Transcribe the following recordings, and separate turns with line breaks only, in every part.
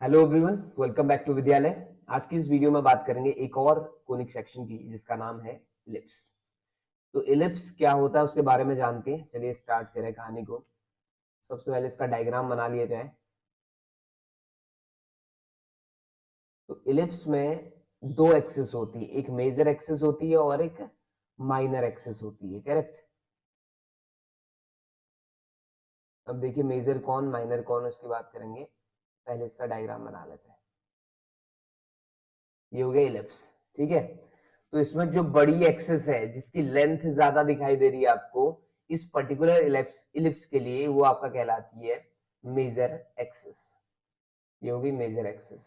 Hello everyone, welcome back to Vidyalaya. आज की इस वीडियो में बात करेंगे एक और कोनिक सेक्शन की जिसका नाम है इलिप्स। तो इलिप्स क्या होता है उसके बारे में जानते हैं। चलिए स्टार्ट करें कहानी को। सबसे पहले इसका डायग्राम बना लिया जाए। तो इलिप्स में दो एक्सिस होती है, एक मेजर एक्सिस होती है और एक माइनर एक्सिस होती है, करेक्ट। अब देखिए मेजर कौन माइनर कौन उसकी बात करेंगे। पहले इसका डायग्राम बना लेते हैं। ये हो गया इलिप्स, ठीक है। तो इसमें जो बड़ी एक्सिस है जिसकी लेंथ ज्यादा दिखाई दे रही है आपको इस पर्टिकुलर इलिप्स के लिए, वो आपका कहलाती है मेजर एक्सिस। ये होगी मेजर एक्सिस।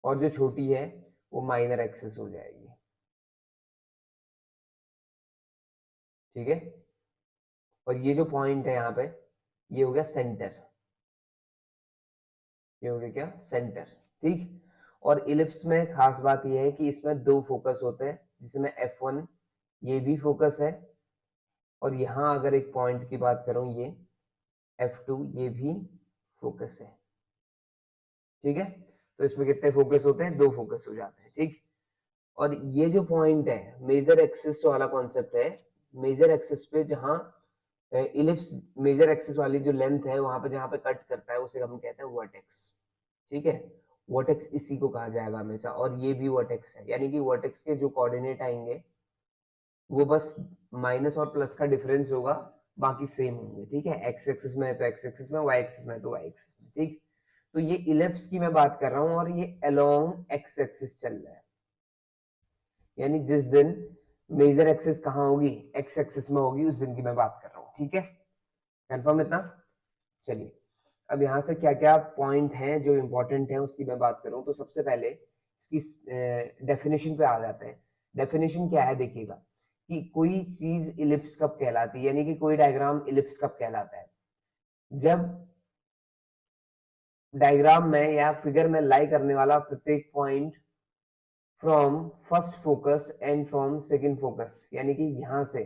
और जो छोटी है वो माइनर एक्सिस हो जाएगी, ठीक है। और ये जो पॉइंट है यहाँ पे, ये हो गया सेंटर। ये हो गया क्या, सेंटर, ठीक। और इलिप्स में खास बात यह है कि इसमें दो फोकस होते हैं, जिसमें F1 ये भी फोकस है, और यहां अगर एक पॉइंट की बात करूं ये F2 ये भी फोकस है, ठीक है। तो इसमें कितने फोकस होते हैं, दो फोकस हो जाते हैं, ठीक। और ये जो पॉइंट है मेजर एक्सिस वाला कॉन्सेप्ट है। मेजर एक्सिस पे जहां इलिप्स मेजर एक्सिस वाली जो लेंथ है वहां पे जहां पे कट करता है उसे हम कहते हैं वर्टेक्स, ठीक है। वर्टेक्स इसी को कहा जाएगा हमेशा। और ये भी वर्टेक्स है, यानी कि वर्टेक्स के जो कोऑर्डिनेट आएंगे वो बस माइनस और प्लस का डिफरेंस होगा, बाकी सेम होंगे, ठीक है। एक्स एक्सिस में है तो एक्स एक्सिस में, वाई एक्सिस में है तो वाई एक्सिस में, ठीक। तो ये इलिप्स की मैं बात कर रहा हूं और ये अलोंग एक्स एक्सिस चल रहा है। यानी जिस दिन मेजर एक्सिस कहां होगी, एक्स एक्सिस में होगी, उस दिन की मैं बात कर रहा हूं, ठीक है। कंफर्म इतना। चलिए अब यहां से क्या क्या पॉइंट हैं जो इंपॉर्टेंट है उसकी मैं बात कर रहा हूं। तो सबसे पहले इसकी डेफिनेशन पे आ जाते हैं। डेफिनेशन क्या है, देखिएगा कि कोई चीज इलिप्स कब कहलाती है, यानी कि कोई डायग्राम इलिप्स कब कहलाता है, जब डायग्राम में या फिगर में लाई करने वाला प्रत्येक point from first focus and from second focus, यानी कि यहां से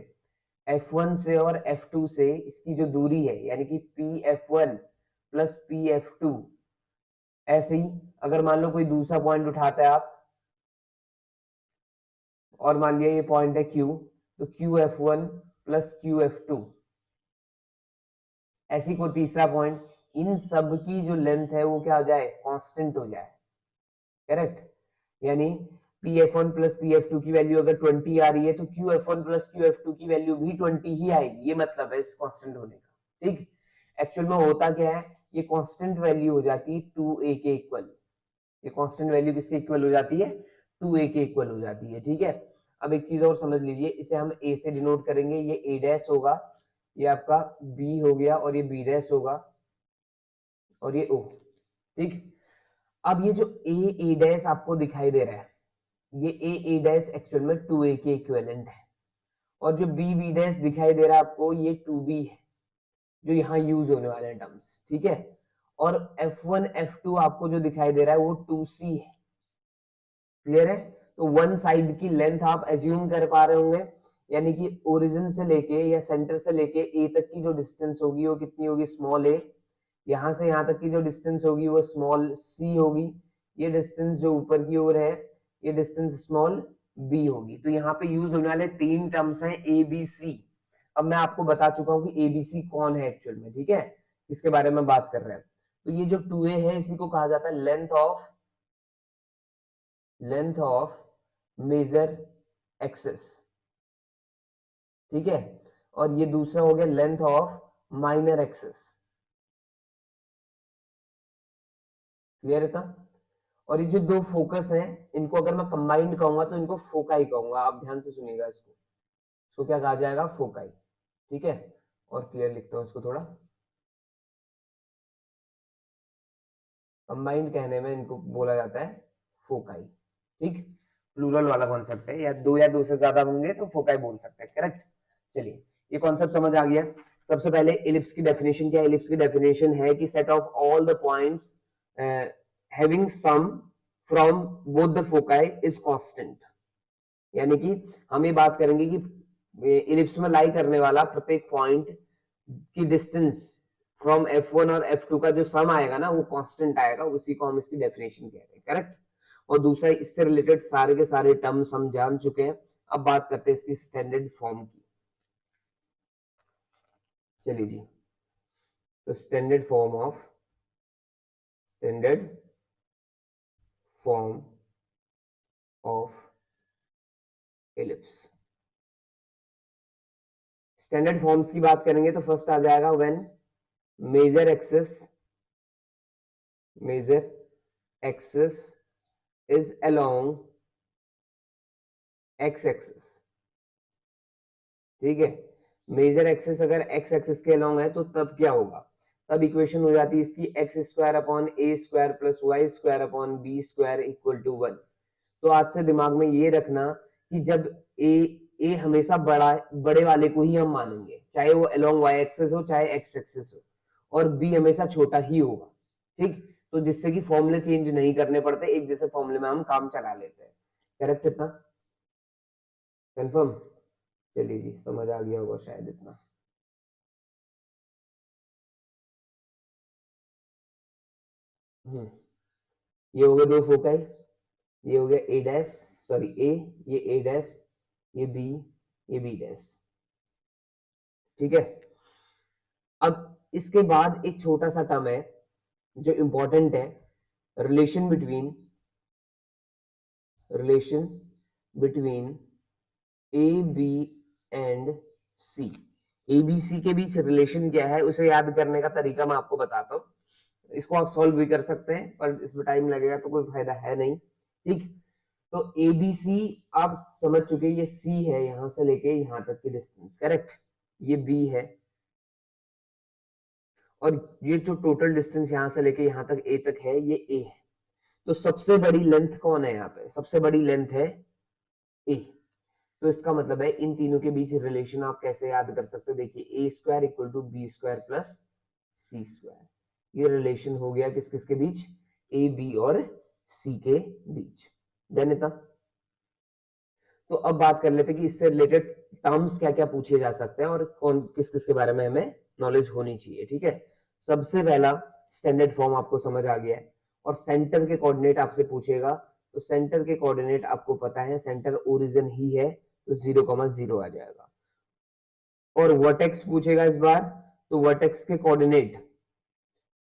F1 से और F2 से इसकी जो दूरी है, यानी कि PF1 प्लस PF2। ऐसे ही अगर मान लो कोई दूसरा पॉइंट उठाते हैं आप, और मान लिया ये पॉइंट है Q, तो QF1 प्लस QF2। ऐसी कोई तीसरा पॉइंट, इन सब की जो लेंथ है वो क्या हो जाए, कांस्टेंट हो जाए, करेक्ट। यानी PF1 प्लस PF2 की वैल्यू अगर 20 आ रही है तो QF1 प्लस QF2 की वैल्यू भी 20 ही आएगी। ये मतलब है इस कांस्टेंट होने का, ठीक। एक्चुअल में होता क्या है, ये कांस्टेंट वैल्यू हो जाती है 2a के इक्वल। ये कांस्टेंट वैल्यू किसके इक्वल हो जाती है, 2a के इक्वल हो जाती है, ठीक है। अब एक चीज और समझ लीजिए, इसे हम a से डिनोट करेंगे, ये a डैश होगा, ये आपका b हो गया, और ये b डैश होगा, और ये o, ठीक। अब ये जो a डैश आपको दिखाई दे रहा है, ये a डैश एक्चुअल में 2a के इक्विवेलेंट है। और जो b डैश दिखाई दे रहा है आपको, ये 2b है, जो यहाँ यूज होने वाले हैं टर्म्स, ठीक है। और F1 F2 आपको जो दिखाई दे रहा है वो 2c है, क्लियर है। तो वन साइड की लेंथ आप एज्यूम कर पा रहे होंगे, यानी कि ओरिजिन से लेके या सेंटर से लेके ए तक की जो डिस्टेंस होगी वो कितनी होगी, स्मॉल ए। यहां से यहां तक की जो डिस्टेंस होगी वो स्मॉल सी होगी। ये डिस्टेंस जो ऊपर की ओर है ये डिस्टेंस स्मॉल बी होगी। तो यहाँ पे यूज होने वाले तीन टर्म्स हैं ए बी सी। अब मैं आपको बता चुका हूँ कि एबीसी कौन है एक्चुअल में, ठीक है, इसके बारे में बात कर रहे हैं। तो ये जो 2a है इसी को कहा जाता है लेंथ ऑफ मेजर एक्सिस, ठीक है। और ये दूसरा हो गया length of minor axis, clear है था। और ये जो दो फोकस हैं इनको अगर मैं कंबाइंड कहूंगा तो इनको फोकाई कहूंगा। आप ध्यान से सुनिएगा इसको क्या कहा जाएगा, फोकाई, ठीक है। और क्लियर लिखता हूं इसको थोड़ा, कंबाइंड कहने में इनको बोला जाता है फोकाई, ठीक। प्लूरल वाला कॉन्सेप्ट है, या दो से ज्यादा होंगे तो फोकाई बोल सकते हैं, करेक्ट। चलिए ये कॉन्सेप्ट समझ आ गया। सबसे पहले इलिप्स की डेफिनेशन क्या है। इलिप्स की डेफिनेशन है कि set of all the points having sum from both the foci is constant. यानी कि हम ये बात करेंगे कि इलिप्स में लाई करने वाला प्रत्येक पॉइंट की डिस्टेंस फ्रॉम F1 और F2 का जो सम आएगा ना वो कांस्टेंट आएगा, उसी को हम इसकी डेफिनेशन कह रहे हैं, करेक्ट। और दूसरा, इससे रिलेटेड सारे के सारे टर्म्स हम जान चुके हैं। अब बात करते हैं इसकी स्टैंडर्ड फॉर्म की। चलिए जी, तो standard form of ellipse. Standard forms की बात करेंगे तो फर्स्ट आ जाएगा when major axis is along x axis. ठीक है, मेजर एक्सिस अगर एक्स एक्सिस के अलोंग है तो तब क्या होगा, तब इक्वेशन हो जाती है इसकी x square upon a square plus y square upon b square equal to 1। तो आज से दिमाग में ये रखना कि जब ए हमेशा बड़े वाले को ही हम मानेंगे, चाहे वो अलोंग वाई एक्सिस हो चाहे एक्स एक्सिस हो, और बी हमेशा छोटा ही होगा। ठीक, तो जिससे कि फॉर्मूले चेंज नहीं करने पड़ते, एक जैसे फॉर्मूले में हम काम चला लेते हैं। करेक्ट इतना कंफर्म? चलिए जी, समझ आ गया होगा शायद इतना। ये हो गए दो फोकाई, ये हो गया ए डैश, सॉरी ए, ये ए डैश, ये बी, ये बी डैश। ठीक है, अब इसके बाद एक छोटा सा टर्म है जो इंपॉर्टेंट है, relation between a b and c. A b c के बीच रिलेशन क्या है उसे याद करने का तरीका मैं आपको बताता हूँ। इसको आप सॉल्व भी कर सकते हैं पर इसमें टाइम लगेगा तो कोई फायदा है नहीं। ठीक, तो ए बी सी आप समझ चुके, ये सी है यहां से लेके यहां तक की डिस्टेंस, करेक्ट। ये बी है और ये जो टोटल डिस्टेंस यहां से लेके यहां तक ए तक है ये ए है। तो सबसे बड़ी लेंथ कौन है यहाँ पे, सबसे बड़ी लेंथ है ए। तो इसका मतलब है इन तीनों के बीच रिलेशन आप कैसे याद कर सकते हैं, देखिए A square equal to B square plus C square. ये रिलेशन हो गया किस किस के बीच, ए बी और सी के बीच। जनता, तो अब बात कर लेते हैं कि इससे रिलेटेड टर्म्स क्या क्या पूछे जा सकते हैं और कौन किस किस के बारे में हमें नॉलेज होनी चाहिए। ठीक है, सबसे पहला स्टैंडर्ड फॉर्म आपको समझ आ गया है, और सेंटर के कोऑर्डिनेट आपसे पूछेगा। तो सेंटर के कोऑर्डिनेट आपको पता है, सेंटर ओरिजिन ही है तो 0,0 आ जाएगा। और वर्टेक्स पूछेगा इस बार, तो वर्टेक्स के कोऑर्डिनेट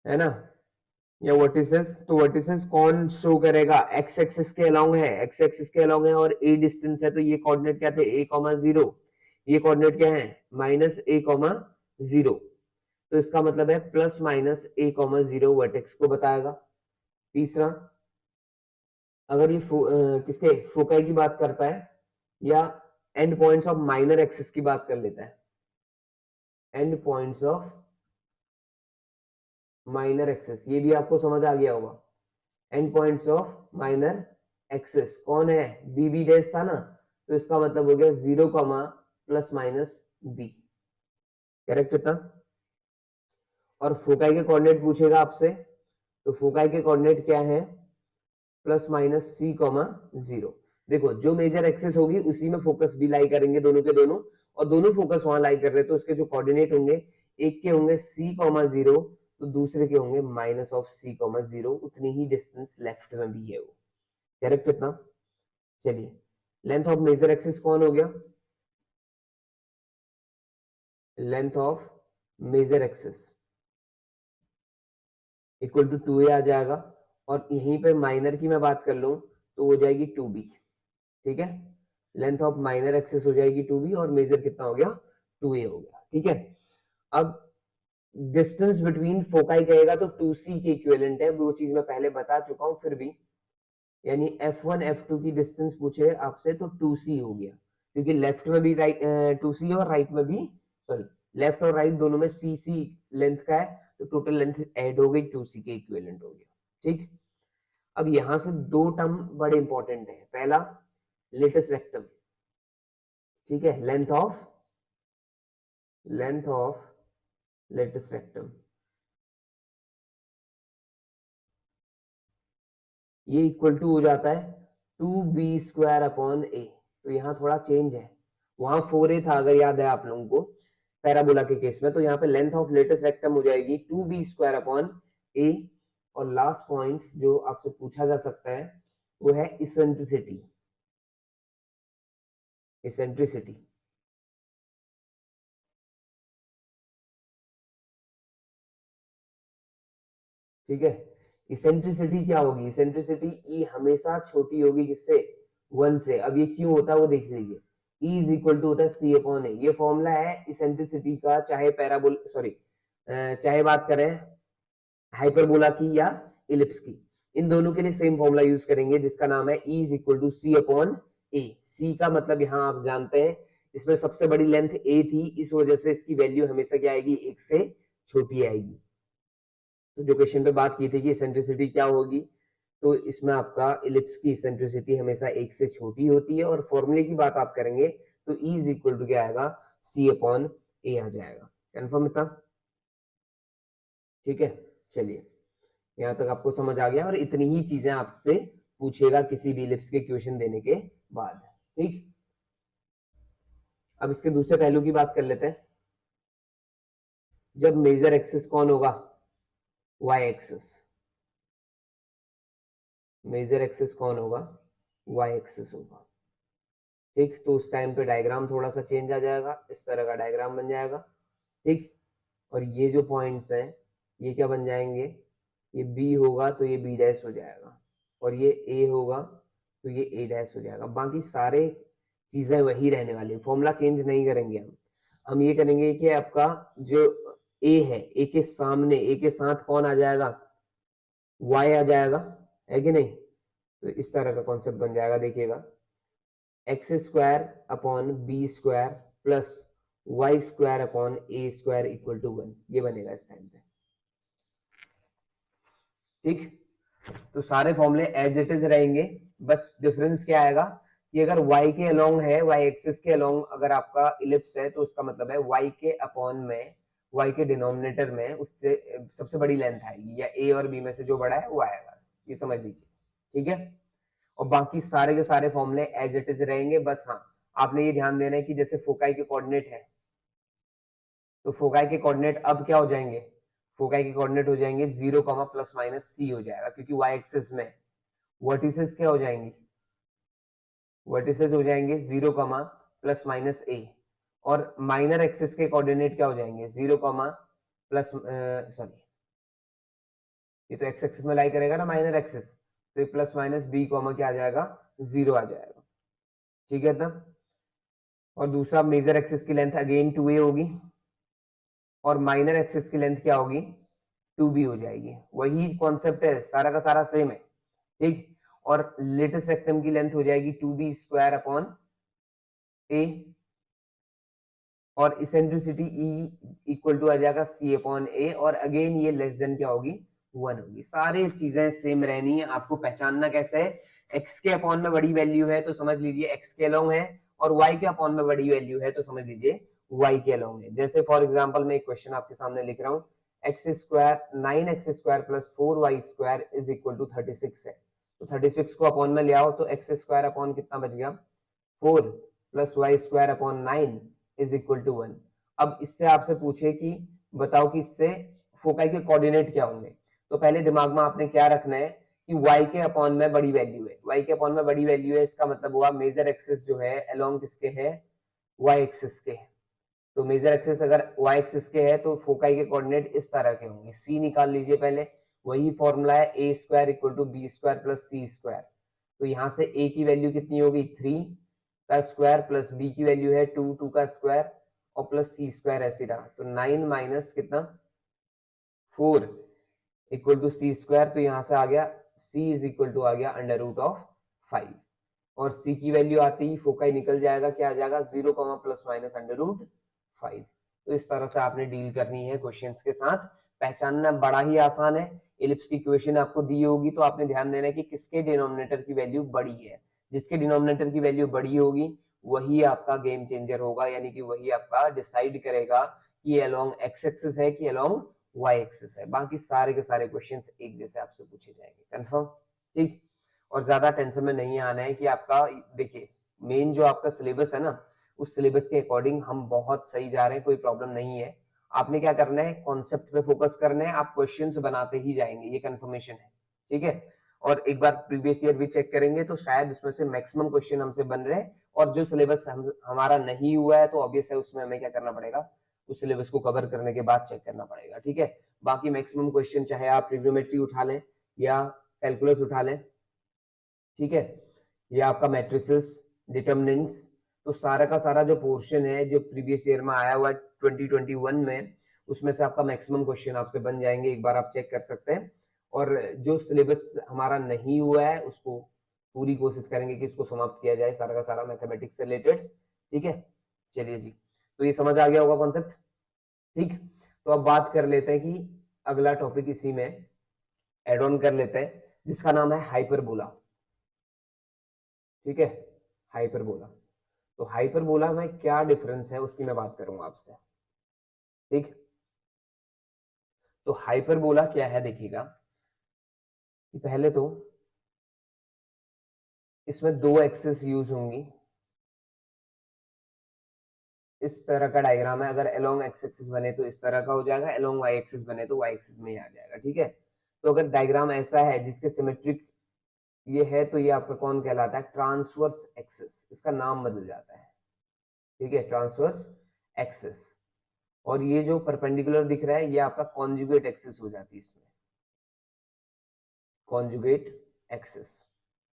है ना, या वर्टिसेस, तो वर्टिसेस कौन शो करेगा, एक्स एक्सिस के अलोंग है, एक्स एक्सिस के अलोंग है और ए डिस्टेंस है, तो ये कोऑर्डिनेट क्या थे, a,0। ये कोऑर्डिनेट क्या है, -a,0। तो इसका मतलब है प्लस माइनस a,0 वर्टेक्स को बताएगा। तीसरा, अगर ये किसके फोकाई की बात करता है या and points of minor axis की बात कर लेता है, and points of minor axis, ये भी आपको समझ आ गया होगा। And points of minor axis कौन है, बी बी डैश था ना, तो इसका मतलब हो गया 0, प्लस माइनस बी। करेक्ट था। और फोकाई के कोऑर्डिनेट पूछेगा आपसे, तो फोकाई के कोऑर्डिनेट क्या है, +-c, 0। देखो जो मेजर एक्सिस होगी उसी में फोकस भी लाई करेंगे दोनों के दोनों, और दोनों फोकस वहां लाई कर रहे हैं तो उसके जो कोऑर्डिनेट होंगे, एक के होंगे c,0 तो दूसरे के होंगे -c,0। उतनी ही डिस्टेंस लेफ्ट में भी है वो। करेक्ट कितना? चलिए, लेंथ ऑफ मेजर एक्सिस कौन हो गया, length of major axis equal to 2a आ जाएगा, और यहीं पे माइनर की मैं बात कर लूं तो हो जाएगी 2b। ठीक है, लेंथ ऑफ माइनर एक्सिस हो जाएगी 2b और मेजर कितना हो गया, 2a हो गया। ठीक है, अब डिस्टेंस बिटवीन फोकाई कहेगा तो 2c के इक्विवेलेंट है, वो चीज मैं पहले बता चुका हूं फिर भी, यानी F1 F2 की डिस्टेंस पूछे आपसे तो 2c हो गया, क्योंकि लेफ्ट में भी राइट 2c और राइट में भी, सॉरी लेफ्ट और राइट दोनों में c लेंथ का है, तो टोटल लेंथ ऐड हो गई 2c के इक्विवेलेंट हो गया। ठीक, अब यहां से दो टर्म बड़े इंपॉर्टेंट है, पहला लेटेस्ट रेक्टम। ठीक है, लेंथ ऑफ लेटेस्ट रेक्टम, ये इक्वल टू हो जाता है 2b² अपॉन a। तो यहाँ थोड़ा चेंज है, वहां 4a था अगर याद है आप लोगों को, पैराबोला के केस में, तो यहाँ पे लेंथ ऑफ लेटेस्ट रेक्टम हो जाएगी 2b² अपॉन a। और लास्ट पॉइंट जो आपसे पूछा जा सकता है वो है इसेंट्रिसिटी। इसेंट्रिसिटी ठीक है। इसेंट्रिसिटी क्या होगी? इसेंट्रिसिटी ई हमेशा छोटी होगी किससे? 1 से। अब ये क्यों होता है वो देख लीजिए। ई इज इक्वल टू होता है सी अपॉन ए। ये फॉर्मूला है इसेंट्रिसिटी का, चाहे पैराबोल सॉरी चाहे बात करें हाइपरबोला की या इलिप्स की, इन दोनों के लिए सेम फॉर्मूला यूज करेंगे जिसका नाम है E is equal to C upon A. C का मतलब यहाँ आप जानते हैं इसमें सबसे बड़ी लेंथ ए थी, इस वजह से इसकी वैल्यू हमेशा क्या आएगी? 1 से छोटी आएगी। तो जो क्वेश्चन पे बात की थी कि इसेंट्रिसिटी क्या होगी, तो इसमें आपका इलिप्स की इसेंट्रिसिटी हमेशा 1 से छोटी होती है। और फॉर्मूले की बात आप करेंगे तो ई इज इक्वल टू क्या आएगा? सी अपॉन ए आ जाएगा। कंफर्म था? ठीक है, चलिए यहां तक आपको समझ आ गया। और इतनी ही चीजें आपसे पूछेगा किसी भी इलिप्स के क्वेश्चन देने के बाद। ठीक, अब इसके दूसरे पहलू की बात कर लेते हैं। जब मेजर एक्सिस कौन होगा? Y axis. मेजर एक्सिस कौन होगा? वाई एक्सिस होगा। ठीक, तो उस टाइम पे डायग्राम थोड़ा सा चेंज आ जाएगा, इस तरह का डायग्राम बन जाएगा। ठीक, और ये जो पॉइंट्स हैं ये क्या बन जाएंगे? ये बी होगा तो ये बी डैश हो जाएगा, और ये ए होगा तो ये ए डैश हो जाएगा। बाकी सारे चीजें वही रहने वाली, फॉर्मूला चेंज नहीं करेंगे हम ये करेंगे कि आपका जो ए है, ए के सामने, ए के साथ कौन आ जाएगा? वाई आ जाएगा, है कि नहीं? तो इस तरह का कॉन्सेप्ट बन जाएगा, देखिएगा x square upon b square plus y square upon a square equal to 1, ये बनेगा इस टाइम पे। ठीक, तो सारे फॉर्मूले एज इट इज रहेंगे, बस डिफरेंस क्या आएगा कि अगर y के अलोंग है, y एक्सिस के अलोंग अगर आपका इलिप्स है, तो उसका मतलब है y के अपॉन में, y के डिनोमिनेटर में उससे सबसे बड़ी लेंथ आएगी, या a और b में से जो बड़ा है वो आएगा। ये समझ लीजिए, ठीक है। और बाकी सारे के सारे फॉर्मूले एज इट इज रहेंगे। बस हाँ, आपने ये ध्यान देना है कि जैसे फोकाई के कोऑर्डिनेट है, तो फोकाई के कोऑर्डिनेट अब क्या हो जाएंगे? फोकाई के कोऑर्डिनेट हो जाएंगे 0, प्लस माइनस सी हो जाएगा, क्योंकि y एक्सिस में वर्टिसेस क्या हो जाएंगी? वर्टिसेस हो जाएंगे 0, प्लस माइनस ए। और माइनर एक्सिस के कोऑर्डिनेट क्या हो जाएंगे? 0, प्लस सॉरी, ये तो एक्स एक्सिस में लाई करेगा ना माइनर एक्सिस, तो ये प्लस माइनस बी कॉमा क्या आ जाएगा? 0 आ जाएगा। ठीक है ना। और दूसरा मेजर एक्सिस की लेंथ अगेन 2a होगी, और माइनर एक्सिस की लेंथ क्या होगी? 2b हो जाएगी। वही कॉन्सेप्ट है, सारा का सारा सेम है। ठीक, और लेटेस्ट रेक्टम की लेंथ हो जाएगी 2b स्क्वायर अपॉन a, और इसेंट्रिसिटी E इक्वल टू आ जाएगा C अपॉन A, और अगेन ये लेस देन क्या होगी? 1 होगी। सारी चीजें सेम रहनी है। आपको पहचानना कैसे है? x के अपॉन में बड़ी वैल्यू है तो समझ लीजिए x के अलोंग है, और y के अपॉन में बड़ी वैल्यू है तो समझ लीजिए y के अलोंग है। जैसे फॉर एग्जांपल मैं एक क्वेश्चन आपके सामने लिख रहा हूँ, x square 9x square plus 4y square is equal to 36 है। तो 36 को अपॉन में ले आओ तो एक्स स्क्वायर अपॉन कितना बच गया? 4 plus y square upon 9 is equal to 1। अब इससे आपसे पूछे कि बताओ कि इससे फोकाई के कोऑर्डिनेट क्या होंगे, तो पहले दिमाग में आपने क्या रखना है कि y के अपॉन में बड़ी वैल्यू है, y के अपॉन में बड़ी वैल्यू है, इसका मतलब हुआ मेजर एक्सिस जो है अलोंग किसके है? y एक्सिस के है। तो मेजर एक्सिस अगर y एक्सिस के है तो फोकाई के कोऑर्डिनेट इस तरह के होंगे। c निकाल लीजिए पहले, वही फॉर्मूला है a square equal to B square plus C square. तो यहाँ से a की वैल्यू कितनी होगी? 3 का स्क्वायर प्लस b की वैल्यू है 2, 2 का स्क्वायर और प्लस सी स्क्वायर ऐसे रहा। तो 9 माइनस कितना? 4 इक्वल टू सी स्क्वायर। तो यहाँ से आ गया c इज इक्वल टू आ गया अंडर रूट ऑफ 5, और c की वैल्यू आती ही फोकाई निकल जाएगा, क्या आ जाएगा? 0, प्लस माइनस अंडर रूट 5। तो इस तरह से आपने डील करनी है क्वेश्चंस के साथ। पहचानना बड़ा ही आसान है। इलिप्स की इक्वेशन आपको दी होगी तो आपने ध्यान देना है कि किसके डिनोमिनेटर की वैल्यू बड़ी है। जिसके डिनोमिनेटर की वैल्यू बड़ी होगी वही आपका गेम चेंजर होगा, यानी कि वही आपका डिसाइड करेगा कि ये अलोंग एक्स एक्सिस है कि अलोंग वाई एक्सिस है। बाकी सारे के सारे क्वेश्चंस एक जैसे आपसे पूछे जाएंगे। कंफर्म? ठीक, और ज्यादा टेंशन में नहीं आना है कि आपका देखिए मेन जो आपका सिलेबस है ना उस सिलेबस के अकॉर्डिंग हम बहुत सही जा रहे हैं, कोई प्रॉब्लम नहीं है। आपने क्या करना है, कॉन्सेप्ट पे फोकस करना है, आप क्वेश्चंस बनाते ही जाएंगे, ये कंफर्मेशन है, ठीक है। और एक बार प्रीवियस ईयर भी चेक करेंगे तो शायद उसमें से मैक्सिमम क्वेश्चन हमसे बन रहे हैं, और जो सिलेबस हमारा नहीं हुआ है तो ऑब्वियस है उसमें हमें क्या करना पड़ेगा, उस सिलेबस को कवर करने के बाद चेक करना पड़ेगा, ठीक है। बाकी मैक्सिमम क्वेश्चन चाहे आप ट्रिग्नोमेट्री उठा लें या कैलकुलस उठा लें, ठीक है, या आपका मैट्रिसेस, डिटर्मिनेंट्स, तो सारा का सारा जो पोर्शन है जो प्रीवियस ईयर में आया हुआ है 2021 में, उसमें से आपका मैक्सिमम क्वेश्चन आपसे बन जाएंगे, एक बार आप चेक कर सकते हैं। और जो सिलेबस हमारा नहीं हुआ है उसको पूरी कोशिश करेंगे कि उसको समाप्त किया जाए, सारा का सारा मैथमेटिक्स से रिलेटेड, ठीक है। चलिए जी, तो ये समझ आ गया होगा कॉन्सेप्ट, ठीक। तो अब बात कर लेते हैं कि अगला टॉपिक इसी में एड ऑन कर लेते हैं, जिसका नाम है हाइपरबोला, ठीक है, हाइपरबोला। तो हाइपरबोला में क्या डिफरेंस है उसकी मैं बात करूंगा आपसे, ठीक। तो हाइपरबोला क्या है, देखिएगा कि पहले तो इसमें दो एक्सिस यूज होंगी, इस तरह का डायग्राम है, अगर अलोंग एक्स एक्सिस बने तो इस तरह का हो जाएगा, अलोंग वाई एक्सिस बने तो वाई एक्सिस में ही आ जाएगा, ठीक है। तो अगर डायग्राम ऐसा है जिसके सिमेट्रिक ये है तो ये आपका कौन कहलाता है, ट्रांसवर्स एक्सिस, इसका नाम बदल जाता है, ठीक है, ट्रांसवर्स एक्सिस। और ये जो परपेंडिकुलर दिख रहा है ये आपका कॉन्जुगेट एक्सिस हो जाती है इसमें, कॉन्जुगेट एक्सिस,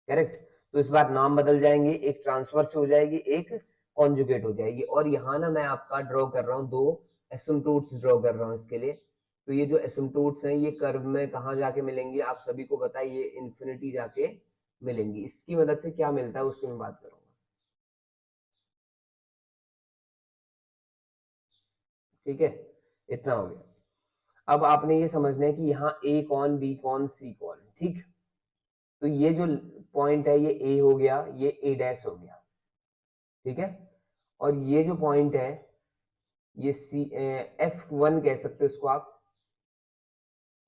करेक्ट। तो इस बार नाम बदल जाएंगे, एक ट्रांसवर्स हो जाएगी, एक कॉन्जुगेट हो जाएगी। और यहाँ ना मैं आपका ड्रॉ कर रहा हूँ, दो एसिम्पटोट्स ड्रॉ कर रहा हूँ इसके लिए। तो ये जो एसिम्पटोट्स हैं ये कर्व में कहाँ जाके मिलेंगी, आप सभी को पता है, ये इन्फिनिटी जाके मिलेंगी। इसकी मदद से क्या मिलता है उसकी मैं बात करूंगा, ठीक है। इतना हो गया। अब आपने ये समझना है कि यहाँ ए कौन, बी कौन, सी कौन, ठीक। तो ये जो पॉइंट है ये ए हो गया, ये ए डैश हो गया, ठीक है। और ये जो पॉइंट है ये सी F1 कह सकते हो इसको आप,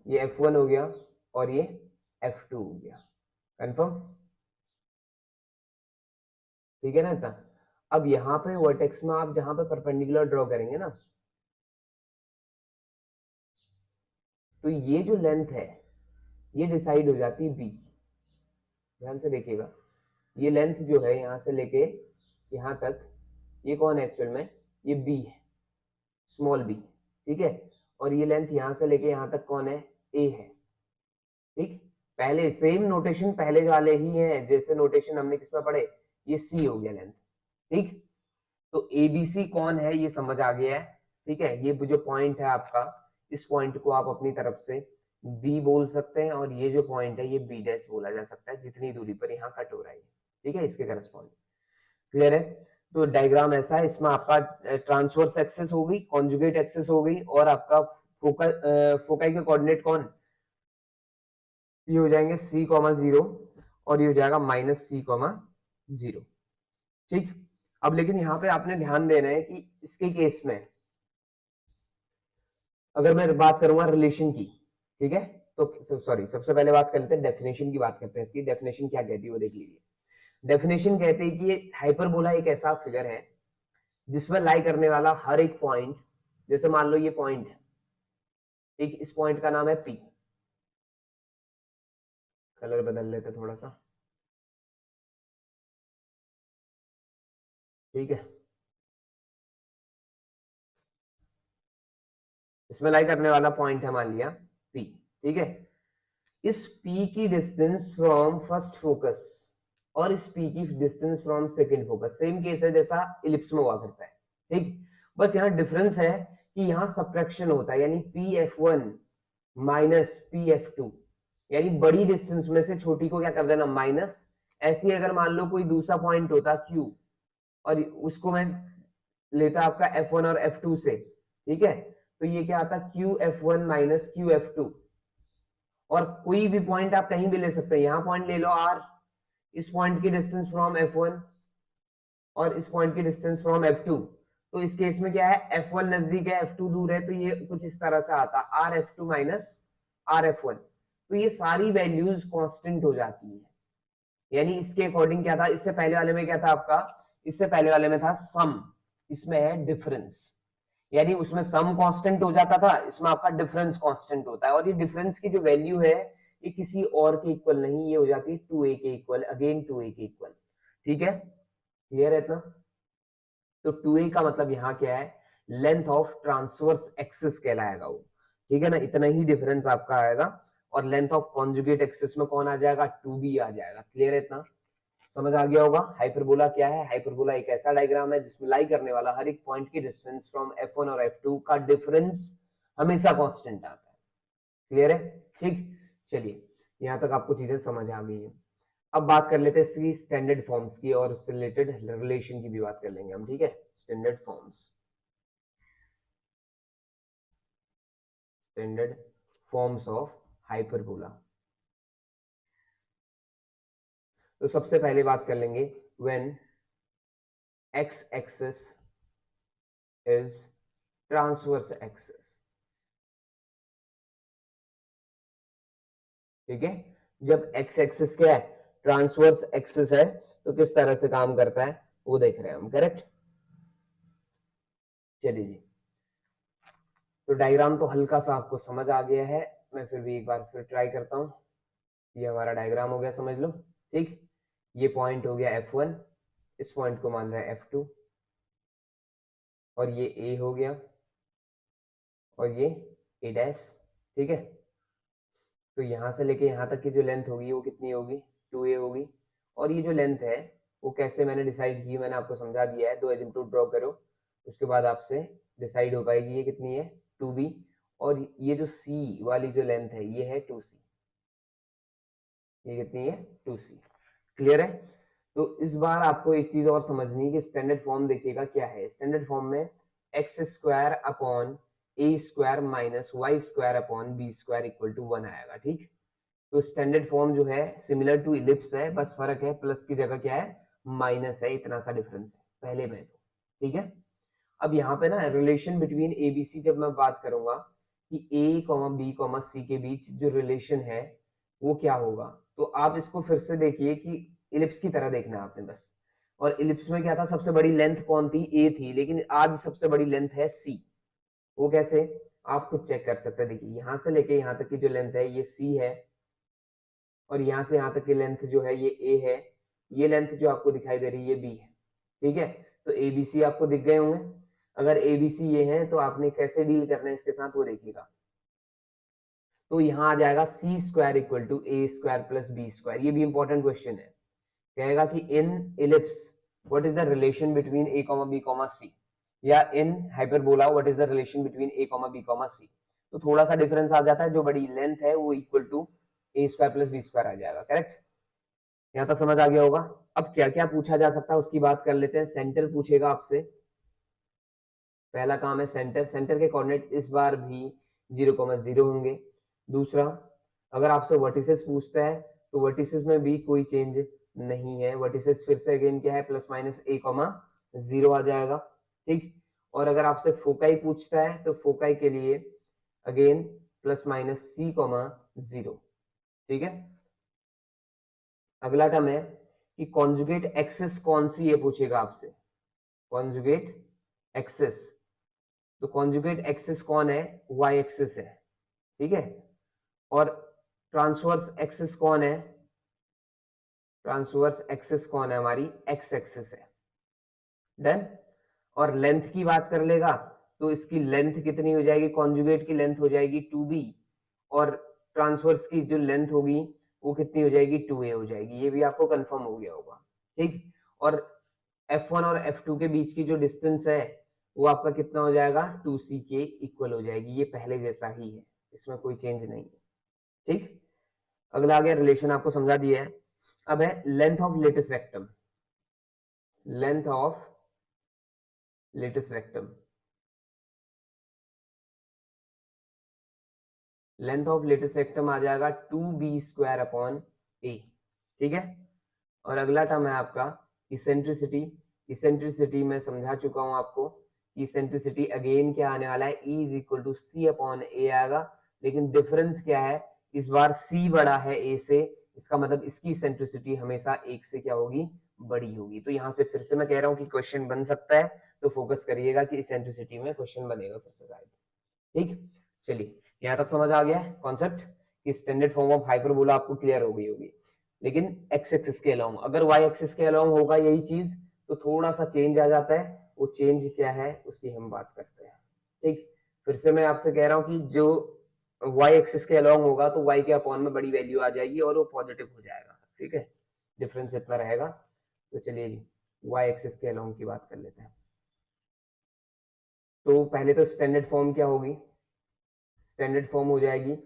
ये F1 हो गया और ये F2 हो गया, कंफर्म, ठीक है ना इतना। अब यहाँ पे वर्टेक्स में आप जहां पे परपेंडिकुलर ड्रॉ करेंगे ना, तो ये जो लेंथ है ये डिसाइड हो जाती है बी, ध्यान से देखिएगा। ये लेंथ जो है यहाँ से लेके यहाँ तक, ये कौन है एक्चुअल में, ये बी है, स्मॉल बी, ठीक है। और ये लेंथ यहाँ से लेके यहाँ तक कौन है, ए है, ठीक। पहले सेम नोटेशन पहले वाले ही हैं जैसे नोटेशन हमने किसमें पढ़े, ये सी हो गया लेंथ, ठीक। तो एबीसी कौन है ये समझ आ गया है, ठीक है। ये जो पॉइंट है आपका, इस पॉइंट को आप अपनी तरफ से बी बोल सकते हैं, और ये जो पॉइंट है ये बी डैश बोला जा सकता है, जितनी दूरी पर यहाँ कट हो रहा है, ठीक है, इसके करस्पॉन्ड, क्लियर है। तो डायग्राम ऐसा है, इसमें आपका ट्रांसवर्स एक्सिस हो गई, कॉन्जुगेट एक्सिस हो गई, और आपका फोकाई के कोऑर्डिनेट कौन, ये हो जाएंगे c, 0, और ये हो जाएगा -c, 0, ठीक। अब लेकिन यहाँ पे आपने ध्यान देना है कि इसके केस में अगर मैं बात करूंगा रिलेशन की, ठीक है, तो सॉरी, सबसे पहले बात कर लेते हैं डेफिनेशन की, बात करते हैं इसकी डेफिनेशन क्या कहती है वो देख लीजिए। डेफिनेशन कहते हैं कि हाइपरबोला एक ऐसा फिगर है जिसमें लाई करने वाला हर एक पॉइंट, जैसे मान लो ये पॉइंट है, ठीक, इस पॉइंट का नाम है P, कलर बदल लेते थोड़ा सा, ठीक है। इसमें लाई करने वाला पॉइंट है मान लिया P, ठीक है। इस P की डिस्टेंस फ्रॉम फर्स्ट फोकस और इस P की distance from second focus same case है जैसा इलिप्स में हुआ करता है, ठीक। बस यहाँ डिफरेंस है कि यहाँ सब्ट्रैक्शन होता है, यानी PF1 माइनस PF2, यानी बड़ी डिस्टेंस में से छोटी को क्या कर देना, माइनस। ऐसी अगर मान लो कोई दूसरा पॉइंट होता Q और उसको मैं लेता आपका F1 और F2 से, ठीक है, तो ये क्या आता QF1 माइनस QF2। और कोई भी पॉइंट आप कहीं भी ले सकते हैं, यहां पॉइंट ले लो R, इस पॉइंट की डिस्टेंस फ्रॉम F1 और इस पॉइंट की डिस्टेंस फ्रॉम F2। तो इस केस में क्या है, F1 नजदीक है F2 दूर है, तो ये कुछ इस तरह से आता RF2 माइनस RF1। तो ये सारी वैल्यूज कांस्टेंट हो जाती है, यानी इसके अकॉर्डिंग क्या था, इससे पहले वाले में क्या था आपका, इससे पहले वाले में था सम, इसमें है डिफरेंस, यानी उसमें सम कांस्टेंट हो जाता था, इसमें आपका डिफरेंस कांस्टेंट होता है, और ये डिफरेंस की जो वैल्यू है ये किसी और के इक्वल नहीं, ये हो जाती है 2a के इक्वल, अगेन 2a के इक्वल। ठीक है, क्लियर है इतना? तो 2a का मतलब यहाँ क्या है, लेंथ ऑफ ट्रांसवर्स एक्सिस कहलाएगा वो। ठीक है ना, इतना ही डिफरेंस आपका आएगा, और लेंथ ऑफ कॉन्जुगेट एक्सिस में कौन आ जाएगा, 2b आ जाएगा। क्लियर है इतना? समझ आ गया होगा। हाइपरबोला क्या है, हाइपरबोला एक ऐसा डायग्राम है जिसमें लाई करने वाला हर एक पॉइंट की डिस्टेंस फ्रॉम f1 और f2 का डिफरेंस हमेशा कांस्टेंट आता है। क्लियर है? ठीक, चलिए यहां तक आपको चीजें समझ आ गई है। अब बात कर लेते हैं इसकी स्टैंडर्ड फॉर्म्स की, और उससे रिलेटेड रिलेशन की भी बात कर लेंगे हम। ठीक है, standard forms, standard forms of hyperbola. तो सबसे पहले बात कर लेंगे when x axis is transverse axis. ठीक है, जब x एक्सिस क्या है, ट्रांसवर्स एक्सिस है, तो किस तरह से काम करता है वो देख रहे हैं हम। करेक्ट, चलिए जी। तो डायग्राम तो हल्का सा आपको समझ आ गया है, मैं फिर भी एक बार फिर ट्राई करता हूं। ये हमारा डायग्राम हो गया, समझ लो। ठीक, ये पॉइंट हो गया f1, इस पॉइंट को मान रहा है f2, और ये a हो गया, और ये a डैश। ठीक है, तो यहां से लेके यहां तक की जो लेंथ होगी वो कितनी होगी, 2a होगी। और ये जो लेंथ है वो कैसे मैंने डिसाइड की, मैंने आपको समझा दिया है, दो एजिम्पटूड ड्रॉ करो, उसके बाद आपसे डिसाइड हो पाएगी ये कितनी है, 2b। और ये जो c वाली जो लेंथ है ये है 2c, ये कितनी है, 2c। क्लियर है? तो इस बार आपको एक चीज और समझनी है कि स्टैंडर्ड फॉर्म देखिएगा क्या है। स्टैंडर्ड फॉर्म में x square upon a square minus y square upon b square equal to 1 आएगा। ठीक, तो स्टैंडर्ड फॉर्म जो है सिमिलर टू इलिप्स है, बस फर्क है प्लस की जगह क्या है, माइनस है, इतना सा डिफरेंस है पहले में तो। ठीक है, अब यहाँ पे ना relation between a b c जब मैं बात करूंगा कि a comma B comma c के बीच जो रिलेशन है वो क्या होगा, तो आप इसको फिर से देखिए कि इलिप्स की तरह देखना है आपने बस। और इलिप्स में क्या था, सबसे बड़ी लेंथ कौन थी, ए थी, लेकिन आज सबसे बड़ी लेंथ है सी। वो कैसे, आप खुद चेक कर सकते हैं। देखिए यहां से लेके यहां तक की जो लेंथ है ये सी है, और यहां से यहां तक की लेंथ जो है ये ए है, ये लेंथ जो आपको दिखाई दे रही है ये बी है। ठीक है, तो ए बी सी आपको दिख गए होंगे। अगर ए बी सी ये है तो आपने कैसे डील करना है इसके साथ वो देखिएगा। तो यहाँ आ जाएगा C square equal to A square plus B square. ये भी इंपॉर्टेंट क्वेश्चन है, कहेगा कि in ellipse what is the relation between A comma B comma C, या in hyperbola what is the relation between A comma B comma C. तो थोड़ा सा difference आ जाता है, जो बड़ी लेंथ है वो equal to A square plus B square आ जाएगा। करेक्ट, यहाँ तक समझ आ गया होगा। अब क्या क्या पूछा जा सकता है उसकी बात कर लेते हैं। सेंटर पूछेगा आपसे, पहला काम है सेंटर। सेंटर के कोऑर्डिनेट इस बार भी 0,0 होंगे। दूसरा, अगर आपसे वर्टिसेस पूछता है तो वर्टिसेस में भी कोई चेंज नहीं है, वर्टिसेस फिर से अगेन क्या है, प्लस माइनस a,0 आ जाएगा। ठीक, और अगर आपसे फोकाई पूछता है तो फोकाई के लिए अगेन प्लस माइनस c,0। ठीक है, अगला टर्म है कि कॉन्जुगेट एक्सिस कौन सी है, पूछेगा आपसे कॉन्जुगेट एक्सिस। तो कॉन्जुगेट एक्सिस कौन है, वाई एक्सिस है। ठीक है, और ट्रांसवर्स एक्सिस कौन है, ट्रांसवर्स एक्सिस कौन है, हमारी एक्स एक्सिस है। डन। और लेंथ की बात कर लेगा तो इसकी लेंथ कितनी हो जाएगी, कॉन्जुगेट की लेंथ हो जाएगी 2b, और ट्रांसवर्स की जो लेंथ होगी वो कितनी हो जाएगी, 2a हो जाएगी। ये भी आपको कंफर्म हो गया होगा। ठीक, और f1 और f2 के बीच की जो डिस्टेंस है वो आपका कितना हो जाएगा, 2c के इक्वल हो जाएगी। ये पहले जैसा ही है, इसमें कोई चेंज नहीं है। ठीक, अगला आ गया रिलेशन, आपको समझा दिया है। अब है length of latus rectum, length of latus rectum. Length of latus rectum आ जाएगा 2b स्क्वायर अपॉन a। ठीक है, और अगला टर्म है आपका इसेंट्रिसिटी। इसेंट्रिसिटी मैं समझा चुका हूं आपको, इसेंट्रिसिटी अगेन क्या आने वाला है, E is equal to C upon A आएगा। लेकिन डिफरेंस क्या है, इस बार c बड़ा है a से, इसका मतलब इसकी इसेंट्रिसिटी हमेशा 1 से क्या होगी, बड़ी होगी। तो यहाँ से फिर से मैं कह रहा हूँ कि क्वेश्चन बन सकता है, तो फोकस करिएगा कि इसेंट्रिसिटी में क्वेश्चन बनेगा फिर से शायद। ठीक, चलिए यहाँ तक समझ आ गया कॉन्सेप्ट कि स्टैंडर्ड फॉर्म ऑफ हाइपरबोला आपको क्लियर हो गई होगी। लेकिन एक्स एक्सिस के अलोंग, अगर वाई एक्सिस के अलोंग होगा यही चीज तो थोड़ा सा चेंज आ जाता है। वो चेंज क्या है उसकी हम बात करते हैं। ठीक, फिर से मैं आपसे कह रहा हूँ कि जो वाई एक्सिस के अलोंग होगा तो वाई के अपॉन में बड़ी वैल्यू आ जाएगी और वो पॉजिटिव हो जाएगा। ठीक है, डिफरेंस इतना रहेगा। तो चलिए जी वाई एक्सिस के अलोंग की बात कर लेते हैं। तो पहले तो स्टैंडर्ड फॉर्म क्या होगी, स्टैंडर्ड फॉर्म हो जाएगी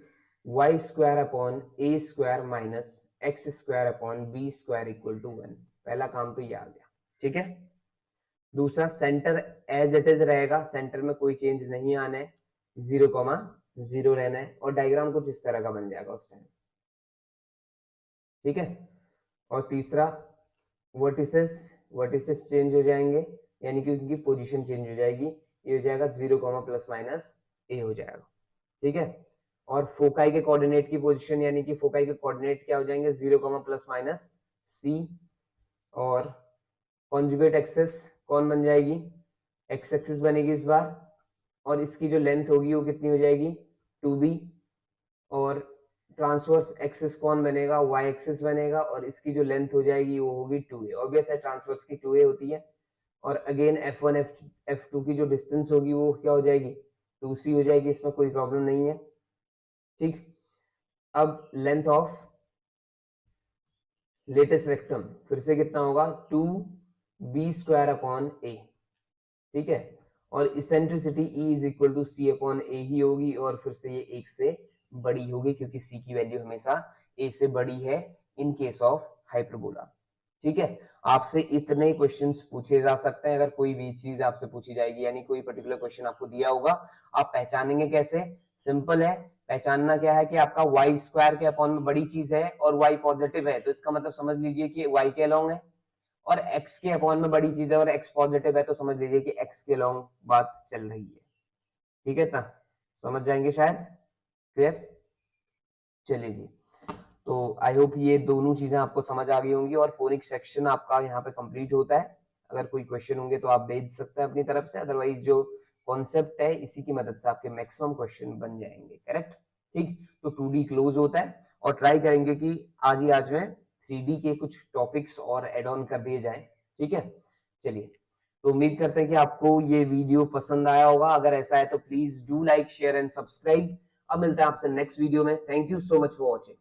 y square upon a square minus x square upon b square equal to 1। पहला काम तो ये आ गया। ठीक है, दूसरा सेंटर एज इट इज रहेगा, सेंटर में कोई चेंज नहीं आना है, 0,0 रहना है और डायग्राम कुछ इस तरह का बन जाएगा उस टाइम। ठीक है, और तीसरा वर्टिसेस, वर्टिसेस चेंज हो जाएंगे यानी कि उनकी पोजीशन चेंज हो जाएगी, ये हो जाएगा 0, प्लस माइनस ए हो जाएगा। ठीक है, और फोकाई के कोऑर्डिनेट की पोजीशन यानी कि फोकाई के कोऑर्डिनेट क्या हो जाएंगे 0, प्लस माइनस सी। और कॉन्जुगेट एक्सेस कौन बन जाएगी, एक्स एक्सिस बनेगी इस बार, और इसकी जो लेंथ होगी वो कितनी हो जाएगी 2b। और ट्रांसवर्स एक्सिस कौन बनेगा, वाई एक्सिस बनेगा और इसकी जो लेंथ हो जाएगी वो होगी 2a। ऑब्वियस है ट्रांसवर्स की 2a होती है। और अगेन f1 f2 की जो डिस्टेंस होगी वो क्या हो जाएगी 2c हो जाएगी, इसमें कोई प्रॉब्लम नहीं है। ठीक, अब लेंथ ऑफ लेटेस्ट रेक्टम फिर से कितना होगा 2b स्क्वायर अपॉन a। ठीक है, और eccentricity E is equal to C upon A ही होगी और फिर से ये 1 से बड़ी होगी क्योंकि C की वैल्यू हमेशा A से बड़ी है इन केस ऑफ हाइपरबोला। ठीक है, आपसे इतने क्वेश्चंस पूछे जा सकते हैं अगर कोई भी चीज आपसे पूछी जाएगी, यानी कोई पर्टिकुलर क्वेश्चन आपको दिया होगा, आप पहचानेंगे कैसे, सिंपल है। पहचानना क्या है कि आपका वाई स्क्वायर के अपॉन में बड़ी चीज है और वाई पॉजिटिव है तो इसका मतलब समझ लीजिए कि वाई के अलोंग है, और x के अपॉन में बड़ी चीज है और x पॉजिटिव है तो समझ लीजिए कि x के अलोंग बात चल रही है। ठीक है, ना समझ जाएंगे शायद, क्लियर। चलिए जी, तो आई होप ये दोनों चीजें आपको समझ आ गई होंगी और कोनिक सेक्शन आपका यहाँ पे कंप्लीट होता है। अगर कोई क्वेश्चन होंगे तो आप भेज सकते हैं अपनी तरफ से, अदरवाइज जो कॉन्सेप्ट है इसी की मदद से आपके मैक्सिमम क्वेश्चन बन जाएंगे। करेक्ट, ठीक, तो 2D क्लोज होता है और ट्राई करेंगे कि आज में 3D के कुछ टॉपिक्स और एड ऑन कर दिए जाए। ठीक है, चलिए, तो उम्मीद करते हैं कि आपको ये वीडियो पसंद आया होगा। अगर ऐसा है तो please do like share and subscribe. अब मिलते हैं आपसे नेक्स्ट वीडियो में। Thank you so much for watching.